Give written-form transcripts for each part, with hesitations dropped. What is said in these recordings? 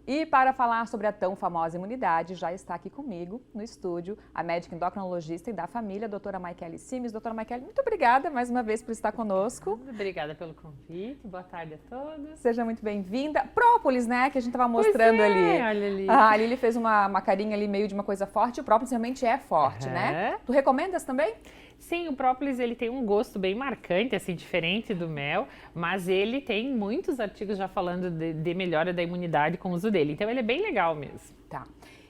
E para falar sobre a tão famosa imunidade, já está aqui comigo no estúdio a médica endocrinologista e da família, a doutora Maiquele Simes. Doutora Maiquele, muito obrigada mais uma vez por estar conosco. Obrigada pelo convite, boa tarde a todos. Seja muito bem-vinda. Própolis, né, que a gente estava mostrando ali. Olha ali. A Lili fez uma carinha ali meio de uma coisa forte, o própolis realmente é forte, né? Tu recomendas também? Sim, o própolis ele tem um gosto bem marcante, assim, diferente do mel, mas ele tem muitos artigos já falando de melhora da imunidade com o uso dele, então ele é bem legal mesmo. Tá.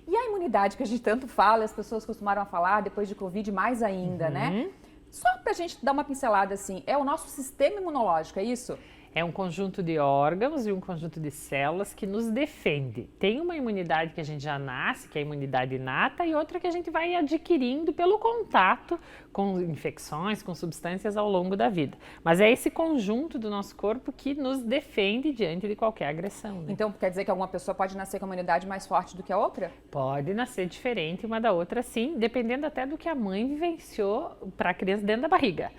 E a imunidade que a gente tanto fala, as pessoas costumaram falar depois de Covid mais ainda, né? Só pra gente dar uma pincelada assim, é o nosso sistema imunológico, é isso? É um conjunto de órgãos e um conjunto de células que nos defende. Tem uma imunidade que a gente já nasce, que é a imunidade inata, e outra que a gente vai adquirindo pelo contato com infecções, com substâncias ao longo da vida. Mas é esse conjunto do nosso corpo que nos defende diante de qualquer agressão. Né? Então quer dizer que alguma pessoa pode nascer com uma imunidade mais forte do que a outra? Pode nascer diferente uma da outra, sim, dependendo até do que a mãe vivenciou para a criança dentro da barriga.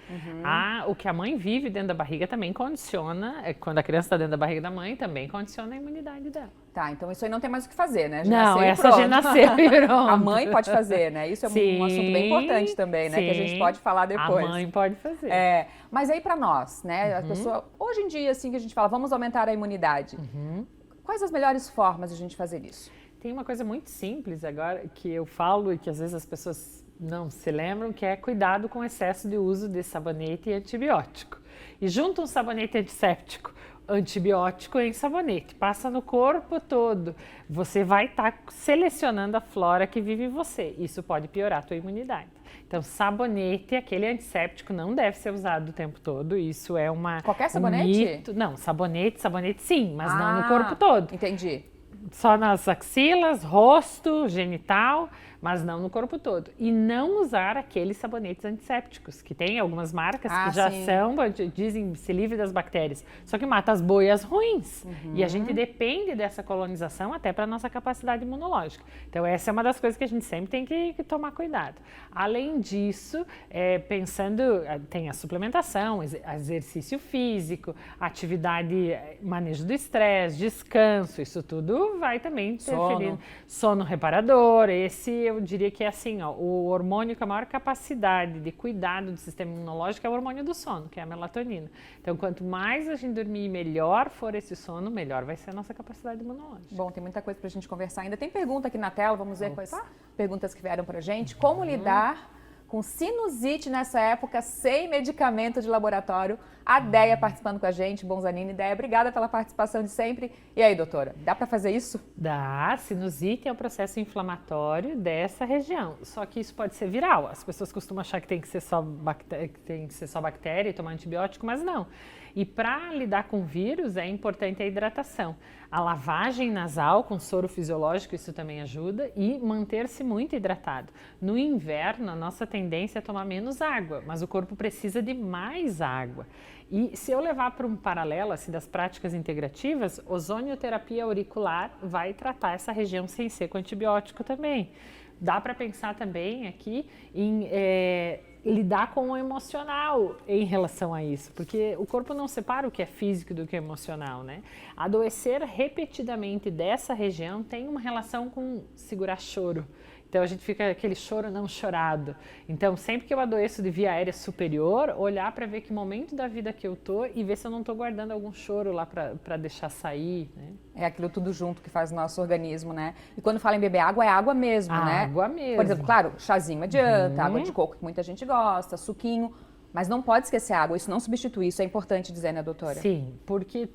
O que a mãe vive dentro da barriga também condiciona. Quando a criança está dentro da barriga da mãe, também condiciona a imunidade dela. Tá, então isso aí não tem mais o que fazer, né? Não, essa já nasceu e pronto. A mãe pode fazer, né? Isso é um assunto bem importante também, né? Sim, que a gente pode falar depois. A mãe pode fazer. Mas aí para nós, né? A pessoa, hoje em dia, assim, que a gente fala, vamos aumentar a imunidade. Quais as melhores formas de a gente fazer isso? Tem uma coisa muito simples agora que eu falo e que às vezes as pessoas não se lembram, que é cuidado com o excesso de uso de sabonete e antibiótico. E junta um sabonete antisséptico, antibiótico em sabonete, passa no corpo todo. Você vai estar selecionando a flora que vive em você. Isso pode piorar a tua imunidade. Então, sabonete, aquele antisséptico, não deve ser usado o tempo todo. Isso é Qualquer sabonete? Mito. Não, sabonete sim, mas não no corpo todo. Entendi. Só nas axilas, rosto, genital, mas não no corpo todo. E não usar aqueles sabonetes antissépticos, que tem algumas marcas que já são, dizem, se livre das bactérias, só que mata as boias ruins. E a gente depende dessa colonização até para a nossa capacidade imunológica. Então essa é uma das coisas que a gente sempre tem que tomar cuidado. Além disso, tem a suplementação, exercício físico, atividade, manejo do estresse, descanso, isso tudo vai também interferir. Sono reparador, esse eu diria que é assim, ó, o hormônio com a maior capacidade de cuidado do sistema imunológico é o hormônio do sono, que é a melatonina. Então, quanto mais a gente dormir e melhor for esse sono, melhor vai ser a nossa capacidade imunológica. Bom, tem muita coisa pra gente conversar ainda. Tem pergunta aqui na tela, vamos ver quais perguntas que vieram pra gente. Como lidar com sinusite nessa época sem medicamento de laboratório? A Deia participando com a gente, Bonzanini. Deia, obrigada pela participação de sempre. E aí, doutora, dá para fazer isso? Dá. Sinusite é o processo inflamatório dessa região. Só que isso pode ser viral. As pessoas costumam achar que tem que ser só bactéria e tomar antibiótico, mas não. E para lidar com vírus é importante a hidratação. A lavagem nasal com soro fisiológico, isso também ajuda, e manter-se muito hidratado. No inverno, a nossa tendência é tomar menos água, mas o corpo precisa de mais água. E se eu levar para um paralelo assim, das práticas integrativas, ozonioterapia auricular vai tratar essa região sem ser com antibiótico também. Dá para pensar também aqui em lidar com o emocional em relação a isso, porque o corpo não separa o que é físico do que é emocional, né? Adoecer repetidamente dessa região tem uma relação com segurar choro. Então a gente fica aquele choro não chorado. Então sempre que eu adoeço de via aérea superior, olhar para ver que momento da vida que eu tô e ver se eu não tô guardando algum choro lá para deixar sair, né? É aquilo tudo junto que faz o nosso organismo, né? E quando fala em beber água, é água mesmo, né? Água mesmo. Por exemplo, claro, chazinho adianta, água de coco que muita gente gosta, suquinho. Mas não pode esquecer a água, isso não substitui, isso é importante dizer, né, doutora? Sim, porque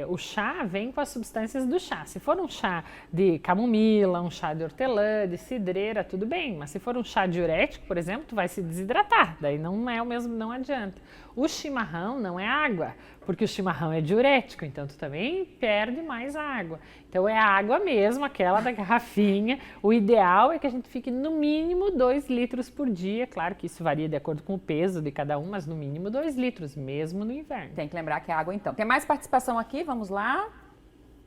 o chá vem com as substâncias do chá. Se for um chá de camomila, um chá de hortelã, de cidreira, tudo bem. Mas se for um chá diurético, por exemplo, tu vai se desidratar, daí não é o mesmo, não adianta. O chimarrão não é água, porque o chimarrão é diurético, então tu também perde mais água. Então é a água mesmo, aquela da garrafinha. O ideal é que a gente fique no mínimo 2 litros por dia. Claro que isso varia de acordo com o peso de cada um, mas no mínimo 2 litros, mesmo no inverno. Tem que lembrar que é água então. Tem mais participação aqui? Vamos lá.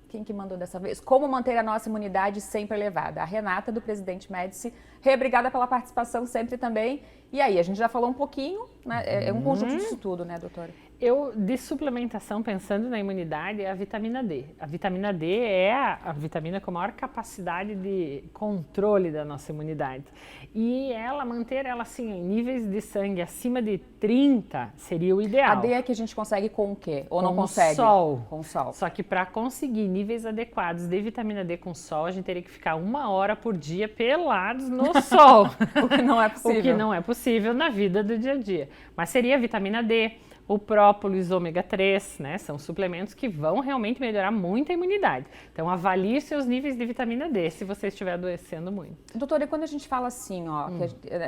Quem que mandou dessa vez? Como manter a nossa imunidade sempre elevada? A Renata, do Presidente Médici. Rê, obrigada pela participação sempre também. E aí, a gente já falou um pouquinho, né? É um conjunto disso tudo, né, doutora? De suplementação, pensando na imunidade, é a vitamina D. A vitamina D é a vitamina com maior capacidade de controle da nossa imunidade. E manter ela assim, em níveis de sangue acima de 30 seria o ideal. A D é que a gente consegue com o quê? Ou com não consegue? Sol. Com sol. Só que para conseguir níveis adequados de vitamina D com sol, a gente teria que ficar 1 hora por dia pelados no sol. O que não é possível. O que não é possível na vida do dia a dia. Mas seria a vitamina D, o própolis, ômega 3, né? São suplementos que vão realmente melhorar muito a imunidade. Então, avalie seus níveis de vitamina D se você estiver adoecendo muito. Doutora, e quando a gente fala assim, ó,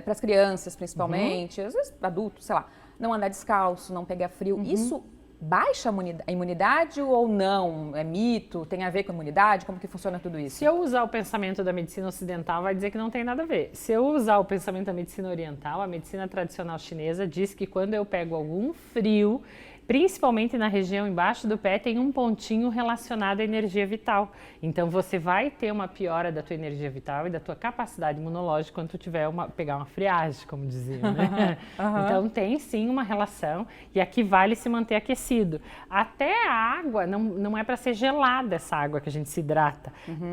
para as crianças principalmente, às vezes adultos, sei lá, não andar descalço, não pegar frio, isso baixa a imunidade ou não? É mito? Tem a ver com a imunidade? Como que funciona tudo isso? Se eu usar o pensamento da medicina ocidental, vai dizer que não tem nada a ver. Se eu usar o pensamento da medicina oriental, a medicina tradicional chinesa diz que quando eu pego algum frio, principalmente na região embaixo do pé, tem um pontinho relacionado à energia vital. Então, você vai ter uma piora da tua energia vital e da tua capacidade imunológica quando tu tiver pegar uma friagem, como diziam, né? Então, tem sim uma relação e aqui vale se manter aquecido. Até a água, não é para ser gelada essa água que a gente se hidrata.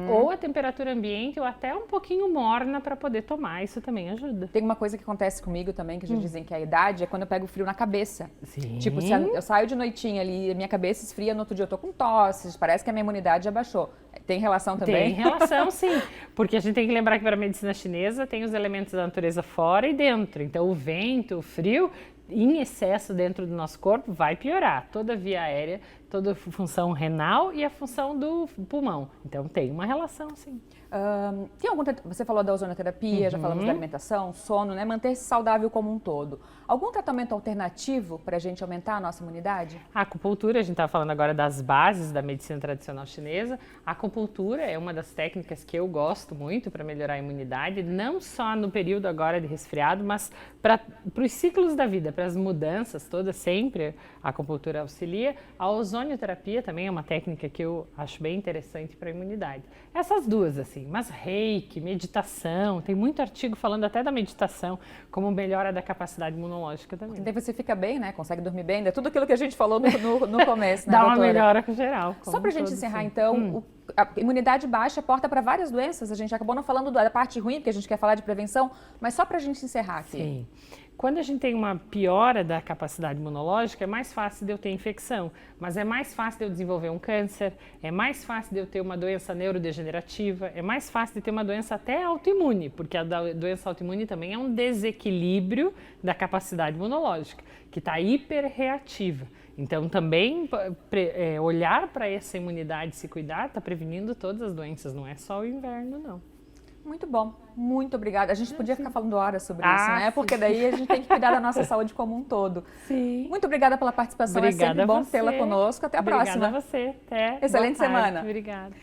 Ou a temperatura ambiente ou até um pouquinho morna para poder tomar, isso também ajuda. Tem uma coisa que acontece comigo também, que a gente dizem que a idade é quando eu pego frio na cabeça. Sim. Tipo, se eu saio de noitinha ali, minha cabeça esfria, no outro dia eu tô com tosse, parece que a minha imunidade já baixou. Tem relação também? Tem relação, sim. Porque a gente tem que lembrar que para a medicina chinesa tem os elementos da natureza fora e dentro. Então, o vento, o frio, em excesso dentro do nosso corpo, vai piorar toda a via aérea, toda a função renal e a função do pulmão. Então, tem uma relação, sim. Tem você falou da ozonoterapia, já falamos da alimentação, sono, né? Manter-se saudável como um todo. Algum tratamento alternativo para a gente aumentar a nossa imunidade? A acupuntura, a gente estava falando agora das bases da medicina tradicional chinesa. A acupuntura é uma das técnicas que eu gosto muito para melhorar a imunidade, não só no período agora de resfriado, mas para os ciclos da vida, para as mudanças todas, sempre a acupuntura auxilia. A ozonioterapia também é uma técnica que eu acho bem interessante para a imunidade. Essas duas, assim. Mas reiki, meditação, tem muito artigo falando até da meditação como melhora da capacidade imunológica também. Daí você fica bem, né? Consegue dormir bem, é tudo aquilo que a gente falou no começo, né, Dá doutora? uma melhora geral. Só pra gente encerrar, então, a imunidade baixa porta para várias doenças. A gente acabou não falando da parte ruim, porque a gente quer falar de prevenção, mas só pra gente encerrar aqui. Sim. Quando a gente tem uma piora da capacidade imunológica, é mais fácil de eu ter infecção, mas é mais fácil de eu desenvolver um câncer, é mais fácil de eu ter uma doença neurodegenerativa, é mais fácil de ter uma doença até autoimune, porque a doença autoimune também é um desequilíbrio da capacidade imunológica, que está hiperreativa. Então, também olhar para essa imunidade e se cuidar está prevenindo todas as doenças, não é só o inverno, não. Muito bom, muito obrigada. A gente podia ficar falando horas sobre isso, né? Sim. Porque daí a gente tem que cuidar da nossa saúde como um todo. Sim. Muito obrigada pela participação, Obrigada é sempre bom a você. tê-la conosco. Até a Obrigada próxima. a você. Até. Excelente Boa tarde. semana. Obrigada.